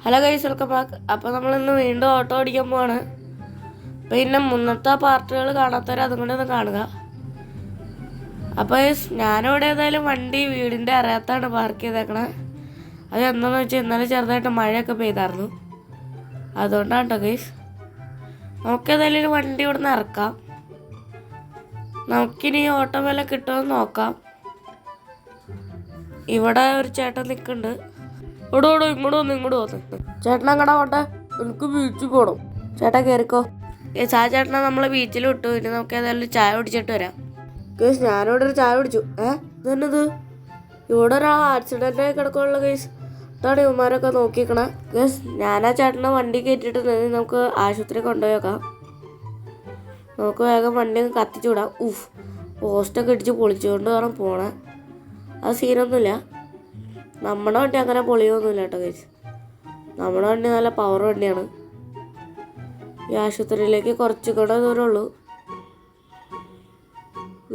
Hello guys, welcome back. അപ്പോൾ നമ്മളിന്ന് വീണ്ടും ഓട്ടോ ഓടിക്കാൻ പോവാണ്. പിന്നെ മുന്നത്തെ പാർട്ടുകൾ കാണാത്തവർ അതുകൊണ്ട് ഒന്ന് കാണുക. അപ്പോൾ ഞാനിവിടെ ഏതായാലും വണ്ടി വീടിൻ്റെ അറിയാത്താണ് പാർക്ക് ചെയ്തേക്കണേ. അത് എന്താണെന്ന് വെച്ചാൽ ഇന്നലെ ചെറുതായിട്ട് മഴയൊക്കെ പെയ്തായിരുന്നു, അതുകൊണ്ടാണ് കേട്ടോ ഗൈസ്. നമുക്കേതായാലും വണ്ടി ഇവിടെ നിന്ന് ഇറക്കാം. നമുക്കിനി ഓട്ടോ വില കിട്ടുമെന്ന് നോക്കാം. ഇവിടെ ഒരു ചേട്ടൻ നിൽക്കുന്നുണ്ട്. ഇങ്ങോട്ട് വന്ന് ചേട്ടൻ അങ്ങടാ പോട്ടെ, എനിക്ക് ബീച്ചിൽ പോകണം. ചേട്ടാ കയറിക്കോ. ആ ചേട്ടനെ നമ്മൾ ബീച്ചിൽ വിട്ടു. ഇനി നമുക്ക് ഏതായാലും ചായ കുടിച്ചിട്ട് വരാം. കേസ് ഞാനിവിടെ ഒരു ചായ കുടിച്ചു. ഇതെന്നത് ഇവിടെ ഒരാൾ ആക്സിഡൻ്റ് ആയി കിടക്കാനുള്ള കേസ്. ഇതാണ് ഇവന്മാരൊക്കെ നോക്കിക്കണേ. കേസ് ഞാൻ ആ ചേട്ടനെ വണ്ടി കയറ്റിയിട്ടുണ്ടെങ്കിൽ നമുക്ക് ആശുപത്രി കൊണ്ടുപോയി വെക്കാം. നമുക്ക് വേഗം വണ്ടി ഒന്ന് കത്തിച്ചു വിടാം. പോസ്റ്റൊക്കെ ഇടിച്ച് പൊളിച്ചുകൊണ്ട് വേണം പോണേ. അത് സീനൊന്നുമില്ല. നമ്മുടെ വണ്ടി അങ്ങനെ പൊളിയൊന്നുമില്ല കേട്ടോ ഗൈസ്. നമ്മുടെ വണ്ടി നല്ല പവർ വണ്ടിയാണ്. ഈ ആശുപത്രിയിലേക്ക് കുറച്ച് കൂടെ ദൂരമുള്ളൂ.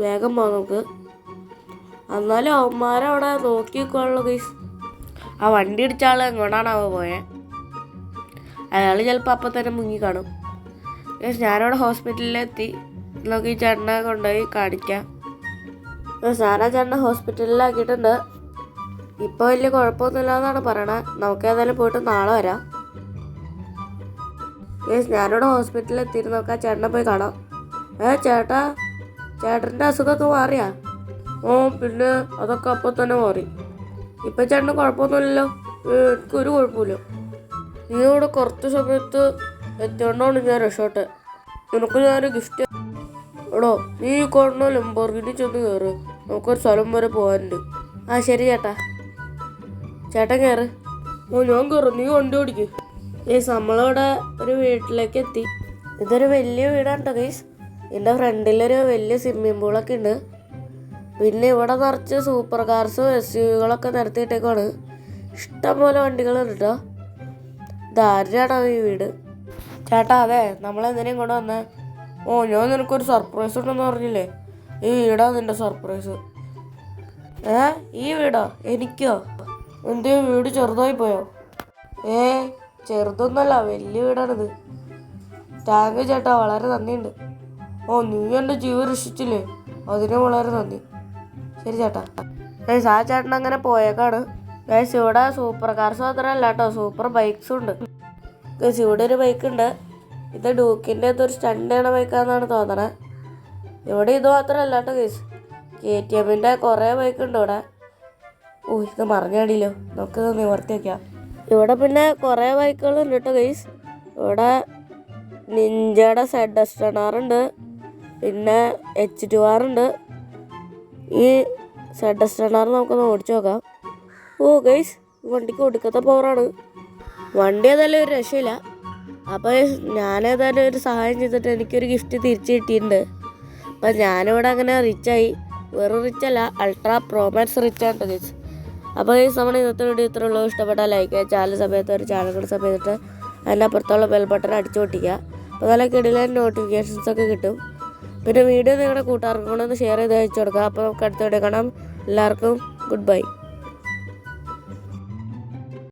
വേഗം പോകാം നമുക്ക്. എന്നാലും അവന്മാരവിടെ നോക്കി നിൽക്കുവാണല്ലോ ഗൈസ്. ആ വണ്ടി ഇടിച്ച ആൾ എങ്ങോട്ടാണാവോ പോയത്? അയാൾ ചിലപ്പോൾ അപ്പം തന്നെ മുങ്ങി കാണും. ഗൈസ് ഞാനവിടെ ഹോസ്പിറ്റലിലെത്തി. നമുക്ക് ഈ ചേട്ടനെ കൊണ്ടുപോയി കാണിക്കാം. ഞാൻ ആ ചേട്ടനെ ഹോസ്പിറ്റലിലാക്കിയിട്ടുണ്ട്. ഇപ്പോൾ വലിയ കുഴപ്പമൊന്നുമില്ല എന്നാണ് പറയണേ. നമുക്ക് ഏതായാലും പോയിട്ട് നാളെ വരാം. ഞാനിവിടെ ഹോസ്പിറ്റലിൽ എത്തിയിട്ട് നമുക്ക് ആ ചേട്ടനെ പോയി കാണാം. ചേട്ടൻ്റെ അസുഖമൊക്കെ മാറിയാ? പിന്നെ അതൊക്കെ അപ്പോൾ തന്നെ മാറി. ഇപ്പം ചേട്ടന് കുഴപ്പമൊന്നുമില്ലല്ലോ? എനിക്കൊരു കുഴപ്പമില്ല. നീ ഇവിടെ കുറച്ച് സമയത്ത് എത്തിയോണ്ടാണ് ഞാൻ രക്ഷോട്ടെ. നിനക്ക് ഞാനൊരു ഗിഫ്റ്റ്. എടോ, നീ കാണുന്ന ലംബോർഗിനി ചെന്ന് കയറ്. നമുക്കൊരു സ്ഥലം വരെ പോകാനുണ്ട്. ശരി ചേട്ടാ. ചേട്ടൻ കയറ്. ഞാൻ കയറും, നീ വണ്ടി ഓടിക്ക്. നമ്മളിവിടെ ഒരു വീട്ടിലേക്ക് എത്തി. ഇതൊരു വലിയ വീടാണ് കേട്ടോ ഗൈസ്. എൻ്റെ ഫ്രണ്ടിലൊരു വലിയ സ്വിമ്മിംഗ് പൂളൊക്കെ ഉണ്ട്. പിന്നെ ഇവിടെ നിറച്ച് സൂപ്പർ കാർസും SUV നിരത്തിയിട്ടേക്കാണ്. ഇഷ്ടംപോലെ വണ്ടികളുണ്ട് കേട്ടോ. ഇതാരാണോ ഈ വീട്? ചേട്ടാ അതെ, നമ്മളെന്തിനേയും കൊണ്ട് വന്നേ? ഞാൻ നിനക്കൊരു സർപ്രൈസ് ഉണ്ടെന്ന് പറഞ്ഞില്ലേ? ഈ വീടാ നിൻ്റെ സർപ്രൈസ്. ഈ വീടോ? എനിക്കോ? എൻ്റെ വീട് ചെറുതായി പോയോ? ചെറുതൊന്നല്ല, വലിയ വീടാണിത്. താങ്ക് ചേട്ടാ, വളരെ നന്ദിയുണ്ട്. നീ എൻ്റെ ജീവൻ രക്ഷിച്ചില്ലേ, അതിന് വളരെ നന്ദി. ശരി ചേട്ടാ. ആ ചേട്ടൻ അങ്ങനെ പോയേക്കാണ്. ഇവിടെ സൂപ്പർ കാർസ് മാത്രമല്ല കേട്ടോ, സൂപ്പർ ബൈക്സും ഉണ്ട്. ഇവിടെ ഒരു ബൈക്കുണ്ട്. ഇത് ഡൂക്കിൻ്റെ ഒരു സ്റ്റണ്ട് ചെയ്യണ ബൈക്കാണെന്നാണ് തോന്നണേ. ഇവിടെ ഇത് മാത്രമല്ല കേട്ടോ ഗൈസ്, KTMൻ്റെ കുറേ ബൈക്കുണ്ട് ഇവിടെ. ഇത് മറിഞ്ഞാടില്ലോ, നമുക്കിത് നിവർത്തി വയ്ക്കാം. ഇവിടെ പിന്നെ കുറേ ബൈക്കുകളുണ്ട് കേട്ടോ ഗൈസ്. ഇവിടെ നിഞ്ചയുടെ ZS10R ഉണ്ട്, പിന്നെ H2R ഉണ്ട്. ഈ ZS10R നമുക്കൊന്ന് ഓടിച്ചു നോക്കാം. ഗൈസ്, വണ്ടിക്ക് ഒടുക്കത്തെ പവറാണ്. വണ്ടി ഏതായാലും ഒരു രക്ഷയില്ല. അപ്പോൾ ഞാനേതായാലും ഒരു സഹായം ചെയ്തിട്ട് എനിക്കൊരു ഗിഫ്റ്റ് തിരിച്ച് കിട്ടിയിട്ടുണ്ട്. അപ്പം ഞാനിവിടെ അങ്ങനെ റിച്ചായി. വെറും റിച്ചല്ല, അൾട്രാ പ്രോമാക്സ് റിച്ചാണ് ഗൈസ്. അപ്പോൾ ഈ സമയം ഇന്നത്തെ വീഡിയോ ഇത്രേ ഉള്ളൂ. ഇഷ്ടപ്പെട്ടാൽ ലൈക്ക് ചെയ്യുക. ചാനൽ സമയത്ത് ഒരു ചാനൽ കൂടെ സമയത്തിട്ട് അതിനപ്പുറത്തുള്ള ബെൽ ബട്ടൺ അടിച്ചു പൊട്ടിക്കുക. അപ്പോൾ നല്ല കിടിലൻ നോട്ടിഫിക്കേഷൻസൊക്കെ കിട്ടും. പിന്നെ വീഡിയോ നിങ്ങളുടെ കൂട്ടുകാർക്കും കൂടെ ഒന്ന് ഷെയർ ചെയ്ത് അയച്ചു കൊടുക്കുക. അപ്പോൾ നമുക്ക് അടുത്ത വീഡിയോ കാണാം. എല്ലാവർക്കും ഗുഡ് ബൈ.